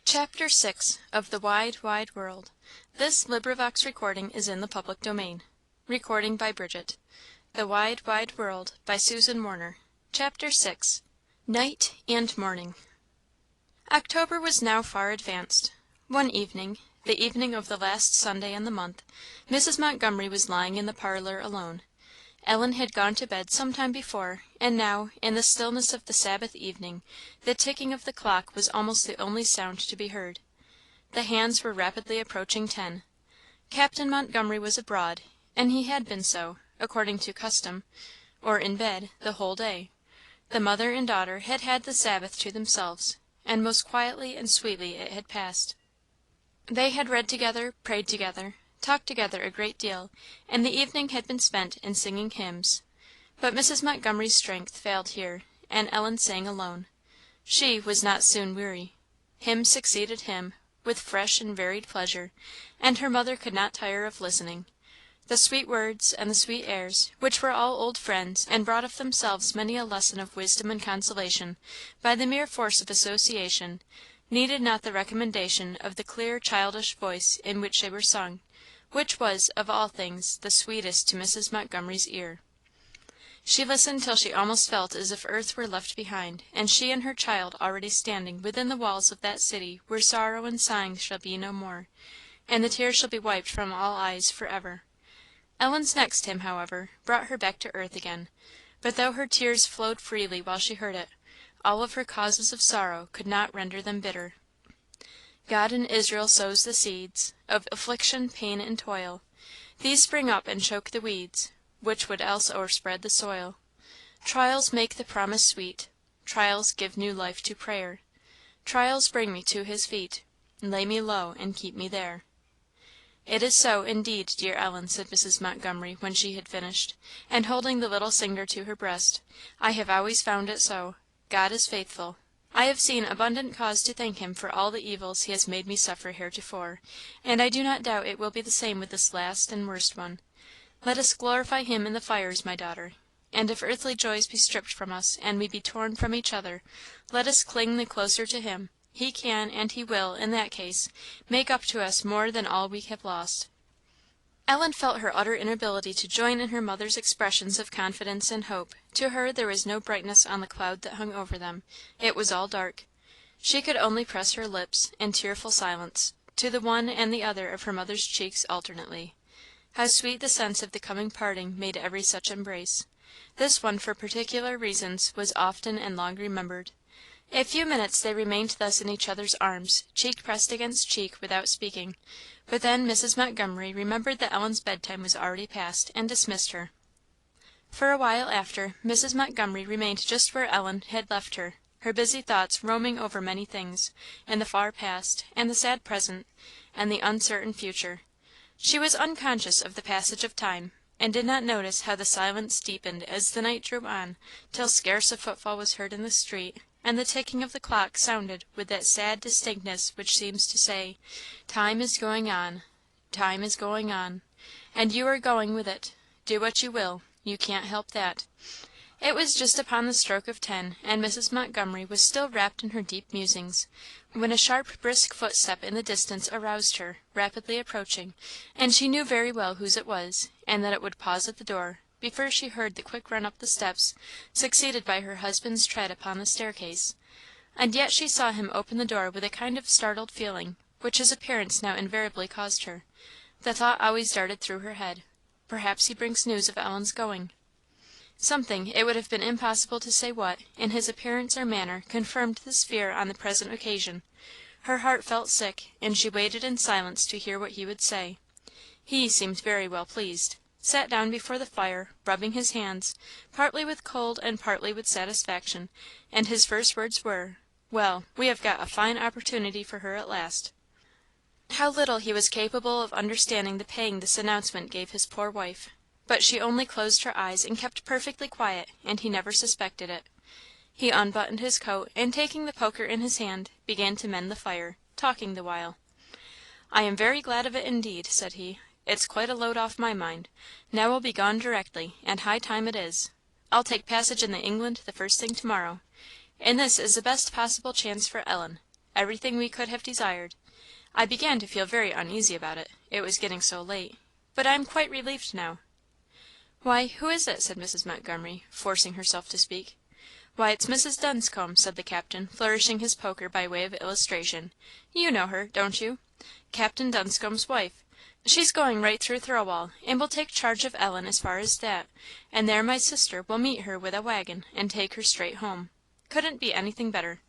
CHAPTER VI. Of the Wide, Wide World. This LibriVox is in the public domain. By Bridget. The Wide, Wide World, by Susan Warner. Chapter VI. Night and Morning. October was now far advanced. One evening, the evening of the last Sunday in the month, Mrs. Montgomery was lying in the parlour alone. Ellen had gone to bed some time before, and now, in the stillness of the Sabbath evening, the ticking of the clock was almost the only sound to be heard. The hands were rapidly approaching 10. Captain Montgomery was abroad, and he had been so, according to custom, or in bed, the whole day. The mother and daughter had had the Sabbath to themselves, and most quietly and sweetly it had passed. They had read together, prayed together, talked together a great deal, and the evening had been spent in singing hymns. But Mrs. Montgomery's strength failed here, and Ellen sang alone. She was not soon weary. Hymn succeeded hymn, with fresh and varied pleasure, and her mother could not tire of listening. The sweet words and the sweet airs, which were all old friends, and brought of themselves many a lesson of wisdom and consolation, by the mere force of association, needed not the recommendation of the clear childish voice in which they were sung, which was, of all things, the sweetest to Mrs. Montgomery's ear. She listened till she almost felt as if earth were left behind, and she and her child already standing within the walls of that city where sorrow and sighing shall be no more, and the tears shall be wiped from all eyes for ever. Ellen's next hymn, however, brought her back to earth again; but though her tears flowed freely while she heard it, all of her causes of sorrow could not render them bitter. God in Israel sows the seeds Of affliction, pain, and toil; These spring up and choke the weeds, Which would else o'erspread the soil. Trials make the promise sweet, Trials give new life to prayer; Trials bring me to his feet, Lay me low and keep me there. "It is so, indeed, dear Ellen," said Mrs. Montgomery, when she had finished, and holding the little singer to her breast. "I have always found it so. God is faithful. I have seen abundant cause to thank him for all the evils he has made me suffer heretofore, and I do not doubt it will be the same with this last and worst one. Let us glorify him in the fires, my daughter; and if earthly joys be stripped from us, and we be torn from each other, let us cling the closer to him. He can, and he will, in that case, make up to us more than all we have lost." Ellen felt her utter inability to join in her mother's expressions of confidence and hope. To her there was no brightness on the cloud that hung over them; it was all dark. She could only press her lips, in tearful silence, to the one and the other of her mother's cheeks alternately. How sweet the sense of the coming parting made every such embrace! This one, for particular reasons, was often and long remembered. A few minutes they remained thus in each other's arms, cheek pressed against cheek, without speaking; but then Mrs. Montgomery remembered that Ellen's bedtime was already past, and dismissed her. For a while after, Mrs. Montgomery remained just where Ellen had left her, her busy thoughts roaming over many things, in the far past, and the sad present, and the uncertain future. She was unconscious of the passage of time, and did not notice how the silence deepened as the night drew on, till scarce a footfall was heard in the street, and the ticking of the clock sounded with that sad distinctness which seems to say, "Time is going on, time is going on, and you are going with it. Do what you will, you can't help that." It was just upon the stroke of 10, and Mrs. Montgomery was still wrapped in her deep musings, when a sharp brisk footstep in the distance aroused her, rapidly approaching, and she knew very well whose it was, and that it would pause at the door, before she heard the quick run up the steps, succeeded by her husband's tread upon the staircase. And yet she saw him open the door with a kind of startled feeling, which his appearance now invariably caused her. The thought always darted through her head, "Perhaps he brings news of Ellen's going." Something, it would have been impossible to say what, in his appearance or manner confirmed this fear on the present occasion. Her heart felt sick, and she waited in silence to hear what he would say. He seemed very well pleased; sat down before the fire, rubbing his hands, partly with cold and partly with satisfaction, and his first words were, "Well, we have got a fine opportunity for her at last." How little he was capable of understanding the pang this announcement gave his poor wife! But she only closed her eyes and kept perfectly quiet, and he never suspected it. He unbuttoned his coat, and taking the poker in his hand, began to mend the fire, talking the while. "I am very glad of it indeed," said he. "It's quite a load off my mind. Now we'll be gone directly, and high time it is. I'll take passage in the England the first thing to morrow. And this is the best possible chance for Ellen. everything we could have desired. I began to feel very uneasy about it, it was getting so late, but I am quite relieved now." "Why, who is it?" said Mrs. Montgomery, forcing herself to speak. "Why, it's Mrs. Dunscombe," said the Captain, flourishing his poker by way of illustration. "You know her, don't you? Captain Dunscombe's wife. She's going right through Thirlwall, and will take charge of Ellen as far as that, and there my sister will meet her with a waggon, and take her straight home. Couldn't be anything better.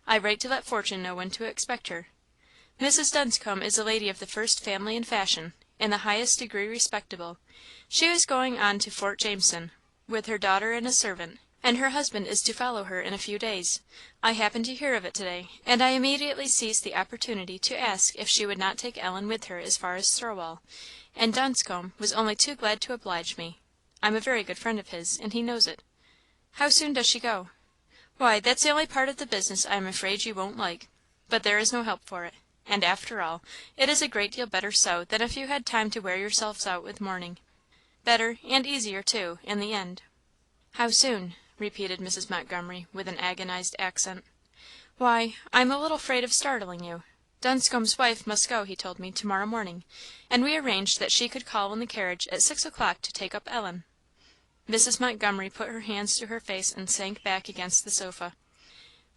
I write to let Fortune know when to expect her. Mrs. Dunscombe is a lady of the first family and fashion, in the highest degree respectable. She is going on to Fort Jameson, with her daughter and a servant, and her husband is to follow her in a few days. I happened to hear of it to day, and I immediately seized the opportunity to ask if she would not take Ellen with her as far as Thirlwall, and Dunscombe was only too glad to oblige me. I'm a very good friend of his, and he knows it." "How soon does she go?" "Why, that's the only part of the business I am afraid you won't like; but there is no help for it; and, after all, it is a great deal better so than if you had time to wear yourselves out with mourning. Better, and easier too, in the end." "How soon?" repeated Mrs. Montgomery, with an agonized accent. "Why, I am a little afraid of startling you. Dunscombe's wife must go, he told me, to morrow morning, and we arranged that she could call in the carriage at 6 o'clock to take up Ellen." Mrs. Montgomery put her hands to her face and sank back against the sofa.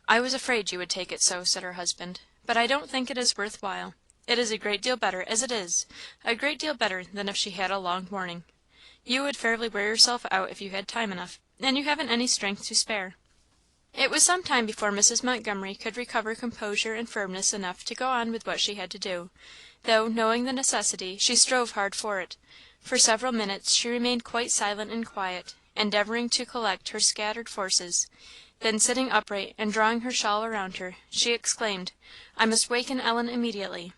"I was afraid you would take it so," said her husband, "but I don't think it is worth while. It is a great deal better as it is a great deal better than if she had a long warning. You would fairly wear yourself out if you had time enough, and you haven't any strength to spare." It was some time before Mrs. Montgomery could recover composure and firmness enough to go on with what she had to do, though, knowing the necessity, she strove hard for it. For several minutes she remained quite silent and quiet, endeavouring to collect her scattered forces; then sitting upright and drawing her shawl around her, she exclaimed, "I must waken Ellen immediately."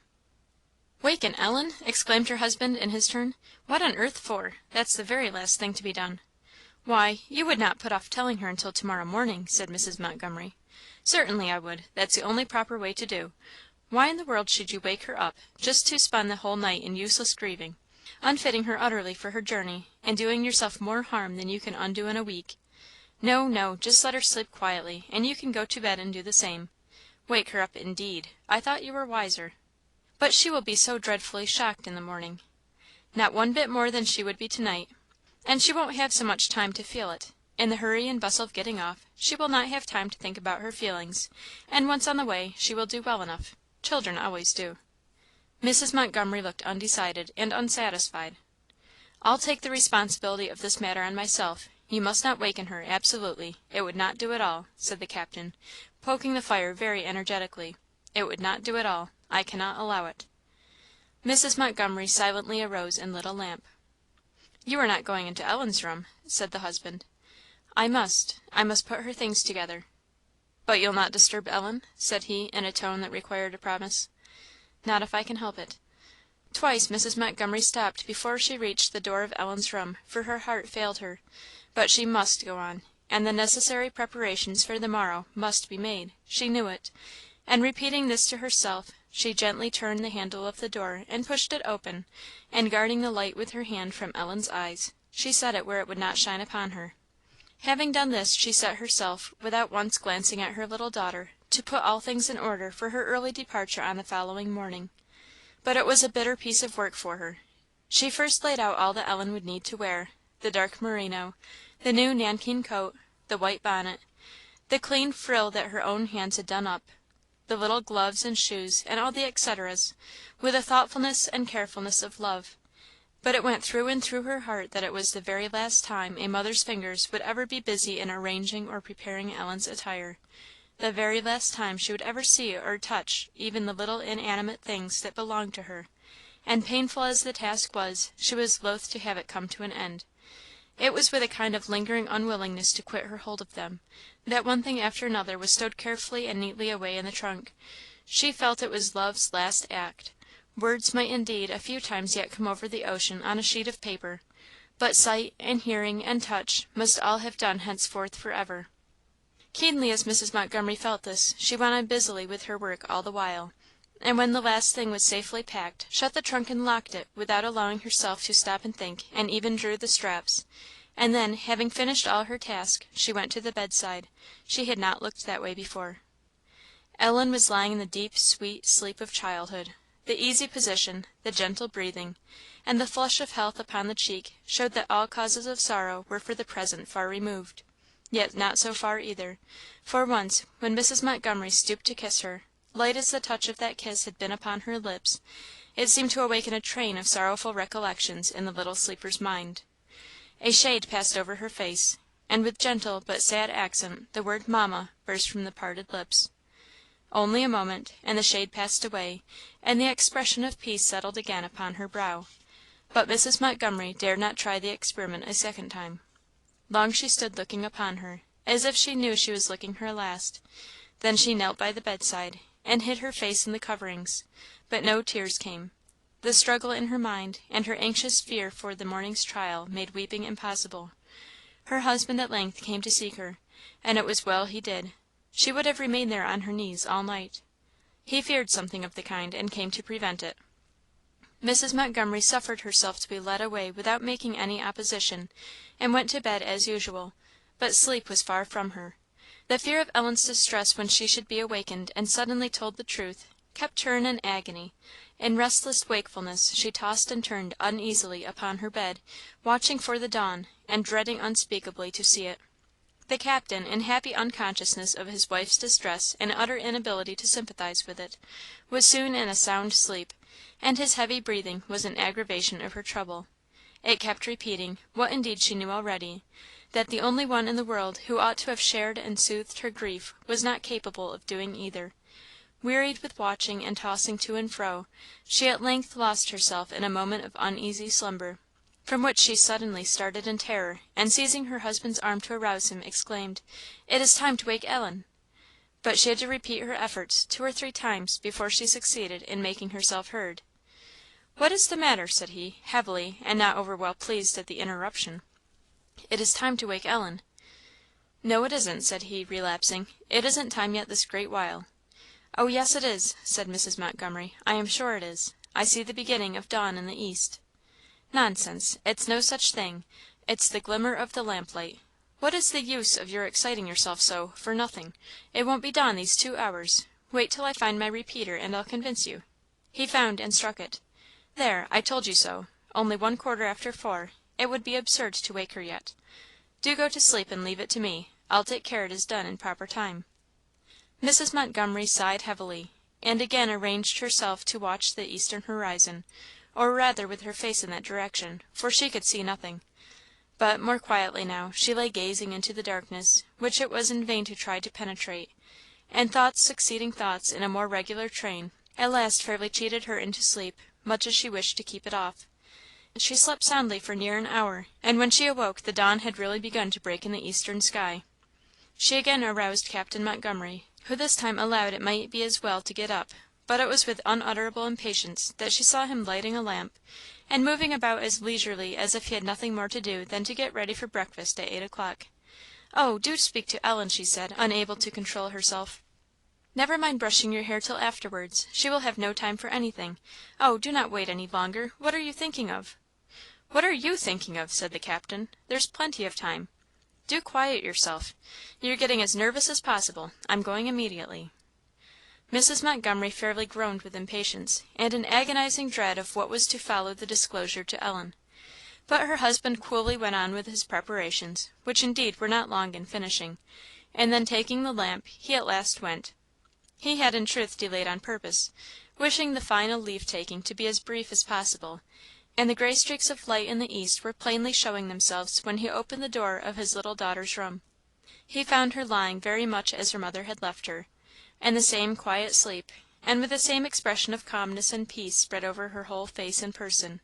"Waken Ellen!" exclaimed her husband, in his turn. "What on earth for? That's the very last thing to be done." "Why, you would not put off telling her until to morrow morning," said Mrs. Montgomery. "Certainly I would; that's the only proper way to do. Why in the world should you wake her up, just to spend the whole night in useless grieving, unfitting her utterly for her journey, and doing yourself more harm than you can undo in a week? No, no, just let her sleep quietly, and you can go to bed and do the same. Wake her up, indeed! I thought you were wiser." "But she will be so dreadfully shocked in the morning." "Not one bit more than she would be to night. And she won't have so much time to feel it. In the hurry and bustle of getting off, she will not have time to think about her feelings, and once on the way, she will do well enough. Children always do." Mrs. Montgomery looked undecided and unsatisfied. "I'll take the responsibility of this matter on myself. You must not waken her, absolutely; it would not do at all," said the Captain, poking the fire very energetically; "it would not do at all. I cannot allow it." Mrs. Montgomery silently arose and lit a lamp. "You are not going into Ellen's room?" said the husband. "I must put her things together." "But you'll not disturb Ellen?" said he, in a tone that required a promise. "Not if I can help it." Twice Mrs. Montgomery stopped before she reached the door of Ellen's room, for her heart failed her; but she must go on, and the necessary preparations for the morrow must be made; she knew it; and repeating this to herself, she gently turned the handle of the door and pushed it open, and guarding the light with her hand from Ellen's eyes, she set it where it would not shine upon her. Having done this, she set herself, without once glancing at her little daughter, to put all things in order for her early departure on the following morning. But it was a bitter piece of work for her. She first laid out all that Ellen would need to wear the dark merino, the new nankeen coat, the white bonnet, the clean frill that her own hands had done up, the little gloves and shoes, and all the et ceteras, with a thoughtfulness and carefulness of love. But it went through and through her heart that it was the very last time a mother's fingers would ever be busy in arranging or preparing Ellen's attire; the very last time she would ever see or touch even the little inanimate things that belonged to her; and painful as the task was, she was loath to have it come to an end. It was with a kind of lingering unwillingness to quit her hold of them, that one thing after another was stowed carefully and neatly away in the trunk. She felt it was love's last act. Words might indeed a few times yet come over the ocean on a sheet of paper, but sight, and hearing, and touch, must all have done henceforth for ever. Keenly as Mrs. Montgomery felt this, she went on busily with her work all the while, and when the last thing was safely packed, shut the trunk and locked it without allowing herself to stop and think, and even drew the straps; and then, having finished all her task, she went to the bedside; she had not looked that way before. Ellen was lying in the deep, sweet sleep of childhood. The easy position, the gentle breathing, and the flush of health upon the cheek, showed that all causes of sorrow were for the present far removed. Yet not so far either; for once, when Mrs. Montgomery stooped to kiss her, light as the touch of that kiss had been upon her lips, it seemed to awaken a train of sorrowful recollections in the little sleeper's mind. A shade passed over her face, and with gentle but sad accent the word "Mamma" burst from the parted lips. Only a moment, and the shade passed away, and the expression of peace settled again upon her brow. But Mrs. Montgomery dared not try the experiment a second time. Long she stood looking upon her, as if she knew she was looking her last; then she knelt by the bedside, and hid her face in the coverings, but no tears came. The struggle in her mind, and her anxious fear for the morning's trial, made weeping impossible. Her husband at length came to seek her, and it was well he did. She would have remained there on her knees all night. He feared something of the kind, and came to prevent it. Mrs. Montgomery suffered herself to be led away without making any opposition, and went to bed as usual; but sleep was far from her. The fear of Ellen's distress when she should be awakened and suddenly told the truth, kept her in an agony. In restless wakefulness she tossed and turned uneasily upon her bed, watching for the dawn, and dreading unspeakably to see it. The Captain, in happy unconsciousness of his wife's distress and utter inability to sympathize with it, was soon in a sound sleep, and his heavy breathing was an aggravation of her trouble. It kept repeating, what indeed she knew already, that the only one in the world who ought to have shared and soothed her grief was not capable of doing either. Wearied with watching and tossing to and fro, she at length lost herself in a moment of uneasy slumber, from which she suddenly started in terror, and seizing her husband's arm to arouse him, exclaimed, "It is time to wake Ellen!" But she had to repeat her efforts 2 or 3 times before she succeeded in making herself heard. "What is the matter?" said he, heavily, and not over well pleased at the interruption. "It is time to wake Ellen." "No, it isn't," said he, relapsing; "it isn't time yet this great while." "Oh, yes, it is," said Mrs. Montgomery; "I am sure it is. I see the beginning of dawn in the east." "Nonsense! it's no such thing; it's the glimmer of the lamplight. What is the use of your exciting yourself so, for nothing? It won't be dawn these 2 hours. Wait till I find my repeater, and I'll convince you." He found and struck it. "There, I told you so. Only 1/4 after 4; it would be absurd to wake her yet. Do go to sleep and leave it to me. I'll take care it is done in proper time." Mrs. Montgomery sighed heavily, and again arranged herself to watch the eastern horizon, or rather with her face in that direction, for she could see nothing. But, more quietly now, she lay gazing into the darkness, which it was in vain to try to penetrate; and thoughts succeeding thoughts in a more regular train, at last fairly cheated her into sleep, much as she wished to keep it off. She slept soundly for near an hour, and when she awoke the dawn had really begun to break in the eastern sky. She again aroused Captain Montgomery, who this time allowed it might be as well to get up; but it was with unutterable impatience that she saw him lighting a lamp, and moving about as leisurely as if he had nothing more to do than to get ready for breakfast at 8 o'clock. "Oh, do speak to Ellen!" she said, unable to control herself. "Never mind brushing your hair till afterwards; she will have no time for anything. Oh, do not wait any longer! What are you thinking of?" "What are you thinking of?" said the Captain. "There's plenty of time. Do quiet yourself. You're getting as nervous as possible. I'm going immediately." Mrs. Montgomery fairly groaned with impatience, and an agonizing dread of what was to follow the disclosure to Ellen. But her husband coolly went on with his preparations, which indeed were not long in finishing, and then taking the lamp, he at last went. He had in truth delayed on purpose, wishing the final leave taking to be as brief as possible, and the grey streaks of light in the east were plainly showing themselves when he opened the door of his little daughter's room. He found her lying very much as her mother had left her, in the same quiet sleep, and with the same expression of calmness and peace spread over her whole face and person.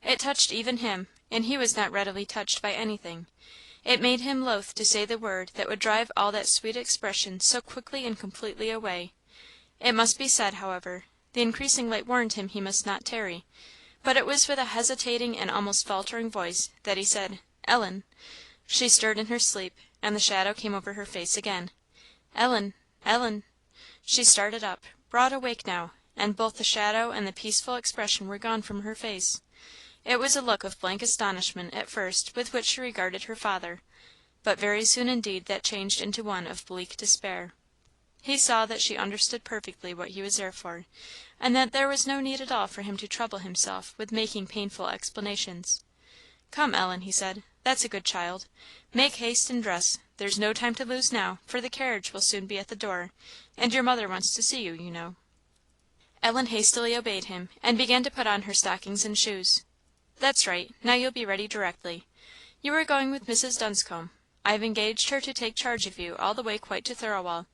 It touched even him, and he was not readily touched by anything. It made him loath to say the word that would drive all that sweet expression so quickly and completely away. It must be said, however; the increasing light warned him he must not tarry; but it was with a hesitating and almost faltering voice that he said, "Ellen!" She stirred in her sleep, and the shadow came over her face again. "Ellen! Ellen!" She started up, broad awake now, and both the shadow and the peaceful expression were gone from her face. It was a look of blank astonishment, at first, with which she regarded her father; but very soon indeed that changed into one of bleak despair. He saw that she understood perfectly what he was there for, and that there was no need at all for him to trouble himself with making painful explanations. "Come, Ellen," he said, "that's a good child. Make haste and dress; there's no time to lose now, for the carriage will soon be at the door, and your mother wants to see you, you know." Ellen hastily obeyed him, and began to put on her stockings and shoes. "That's right; now you'll be ready directly. You are going with Mrs. Dunscombe. I have engaged her to take charge of you all the way quite to Thirlwall.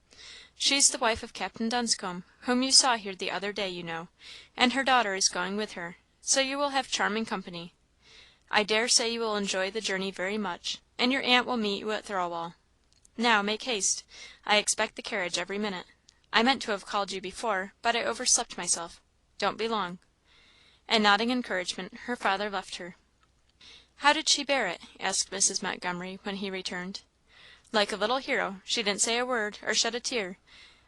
She's the wife of Captain Dunscombe, whom you saw here the other day, you know, and her daughter is going with her; so you will have charming company. I dare say you will enjoy the journey very much, and your aunt will meet you at Thirlwall. Now, make haste; I expect the carriage every minute. I meant to have called you before, but I overslept myself. Don't be long." And nodding encouragement, her father left her. "How did she bear it?" asked Mrs. Montgomery, when he returned. "Like a little hero; she didn't say a word, or shed a tear.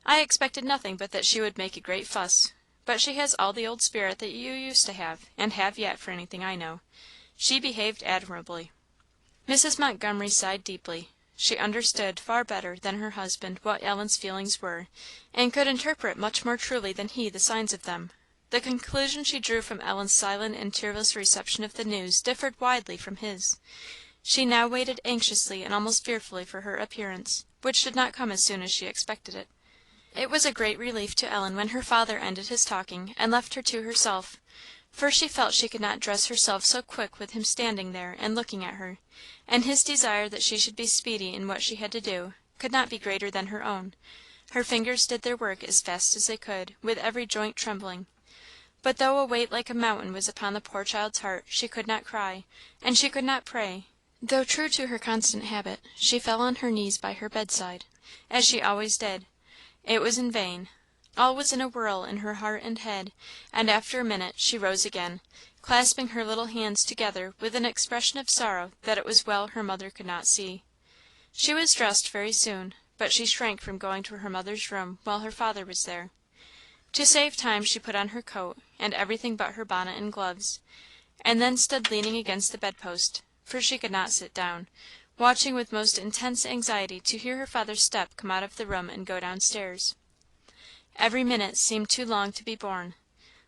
I expected nothing but that she would make a great fuss; but she has all the old spirit that you used to have, and have yet, for anything I know. She behaved admirably." Mrs. Montgomery sighed deeply. She understood, far better than her husband, what Ellen's feelings were, and could interpret much more truly than he the signs of them. The conclusion she drew from Ellen's silent and tearless reception of the news differed widely from his. She now waited anxiously and almost fearfully for her appearance, which did not come as soon as she expected it. It was a great relief to Ellen when her father ended his talking and left her to herself, for she felt she could not dress herself so quick with him standing there and looking at her; and his desire that she should be speedy in what she had to do, could not be greater than her own. Her fingers did their work as fast as they could, with every joint trembling. But though a weight like a mountain was upon the poor child's heart, she could not cry, and she could not pray; though, true to her constant habit, she fell on her knees by her bedside, as she always did. It was in vain. All was in a whirl in her heart and head, and after a minute she rose again, clasping her little hands together with an expression of sorrow that it was well her mother could not see. She was dressed very soon, but she shrank from going to her mother's room while her father was there. To save time she put on her coat, and everything but her bonnet and gloves, and then stood leaning against the bedpost, for she could not sit down, watching with most intense anxiety to hear her father's step come out of the room and go down stairs. Every minute seemed too long to be borne.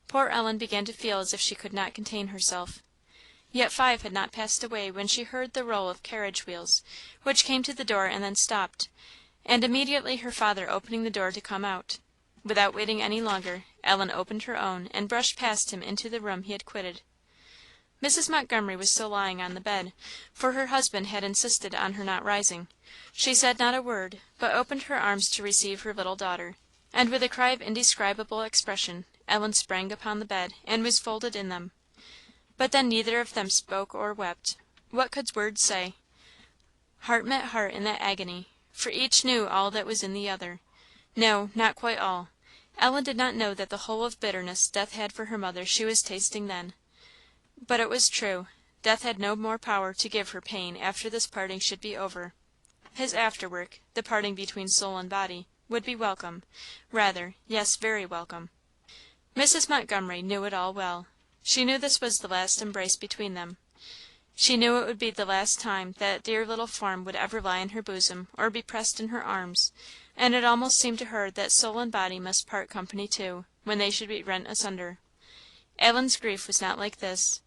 Poor Ellen began to feel as if she could not contain herself. Yet 5 had not passed away when she heard the roll of carriage wheels, which came to the door and then stopped, and immediately her father opening the door to come out. Without waiting any longer, Ellen opened her own and brushed past him into the room he had quitted. Mrs. Montgomery was still lying on the bed, for her husband had insisted on her not rising. She said not a word, but opened her arms to receive her little daughter; and with a cry of indescribable expression, Ellen sprang upon the bed, and was folded in them. But then neither of them spoke or wept. What could words say? Heart met heart in that agony, for each knew all that was in the other. No, not quite all. Ellen did not know that the whole of bitterness Death had for her mother she was tasting then. But it was true; Death had no more power to give her pain after this parting should be over. His afterwork, the parting between soul and body, would be welcome rather, yes, very welcome. Mrs. Montgomery knew it all well. She knew this was the last embrace between them. She knew it would be the last time that dear little form would ever lie in her bosom or be pressed in her arms; and it almost seemed to her that soul and body must part company too, when they should be rent asunder. Ellen's grief was not like this.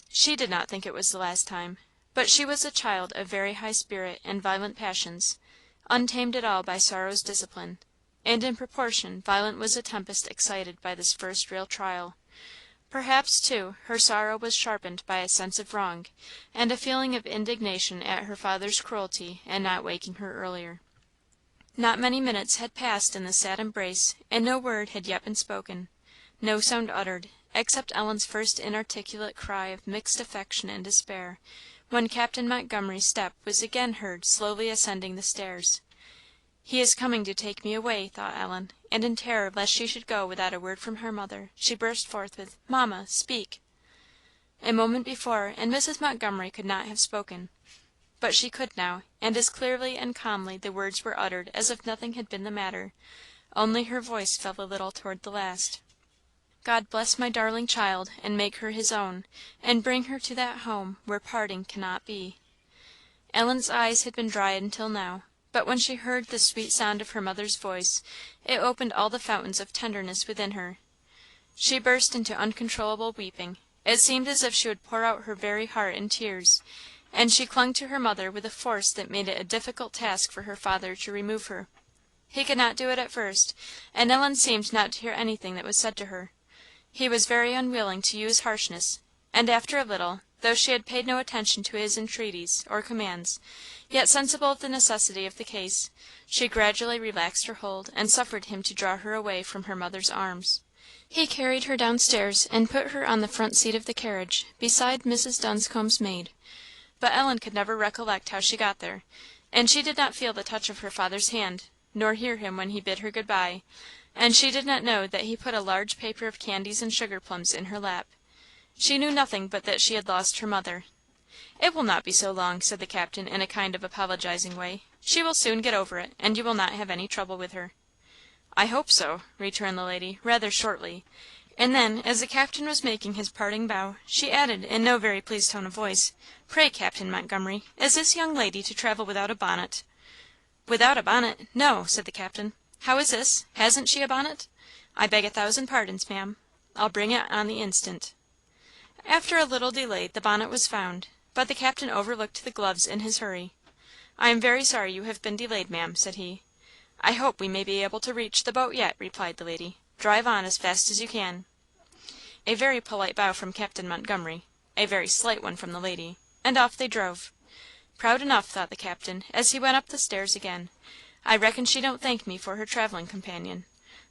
She did not think it was the last time; but she was a child of very high spirit and violent passions, untamed at all by sorrow's discipline; and in proportion violent was the tempest excited by this first real trial. Perhaps, too, her sorrow was sharpened by a sense of wrong, and a feeling of indignation at her father's cruelty in not waking her earlier. Not many minutes had passed in this sad embrace, and no word had yet been spoken, no sound uttered, except Ellen's first inarticulate cry of mixed affection and despair, when Captain Montgomery's step was again heard slowly ascending the stairs. "He is coming to take me away," thought Ellen; and in terror lest she should go without a word from her mother, she burst forth with "Mamma, speak!" A moment before, and Mrs. Montgomery could not have spoken. But she could now, and as clearly and calmly the words were uttered as if nothing had been the matter, only her voice fell a little toward the last. "God bless my darling child, and make her his own, and bring her to that home where parting cannot be." Ellen's eyes had been dry until now, but when she heard the sweet sound of her mother's voice, it opened all the fountains of tenderness within her. She burst into uncontrollable weeping. It seemed as if she would pour out her very heart in tears, and she clung to her mother with a force that made it a difficult task for her father to remove her. He could not do it at first, and Ellen seemed not to hear anything that was said to her. He was very unwilling to use harshness, and after a little, though she had paid no attention to his entreaties or commands, yet sensible of the necessity of the case, she gradually relaxed her hold and suffered him to draw her away from her mother's arms. He carried her downstairs and put her on the front seat of the carriage, beside Mrs. Dunscombe's maid. But Ellen could never recollect how she got there, and she did not feel the touch of her father's hand, nor hear him when he bid her good bye, and she did not know that he put a large paper of candies and sugar plums in her lap. She knew nothing but that she had lost her mother. "It will not be so long," said the Captain in a kind of apologizing way. "She will soon get over it, and you will not have any trouble with her." "I hope so," returned the lady, rather shortly; and then, as the Captain was making his parting bow, she added, in no very pleased tone of voice, "Pray, Captain Montgomery, is this young lady to travel without a bonnet?" "Without a bonnet! No," said the Captain. "How is this? Hasn't she a bonnet?" "I beg 1,000 pardons, Ma'am. I'll bring it on the instant." After a little delay the bonnet was found, but the Captain overlooked the gloves in his hurry. "I am very sorry you have been delayed, Ma'am," said he. "I hope we may be able to reach the boat yet," replied the lady. "Drive on as fast as you can." A very polite bow from Captain Montgomery, a very slight one from the lady, and off they drove. "Proud enough," thought the Captain, as he went up the stairs again. "I reckon she don't thank me for her travelling companion.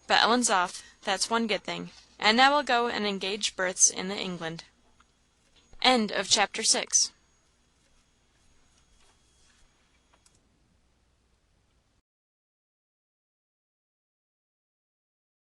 But Ellen's off, that's one good thing; and now I'll go and engage berths in the England." CHAPTER VII.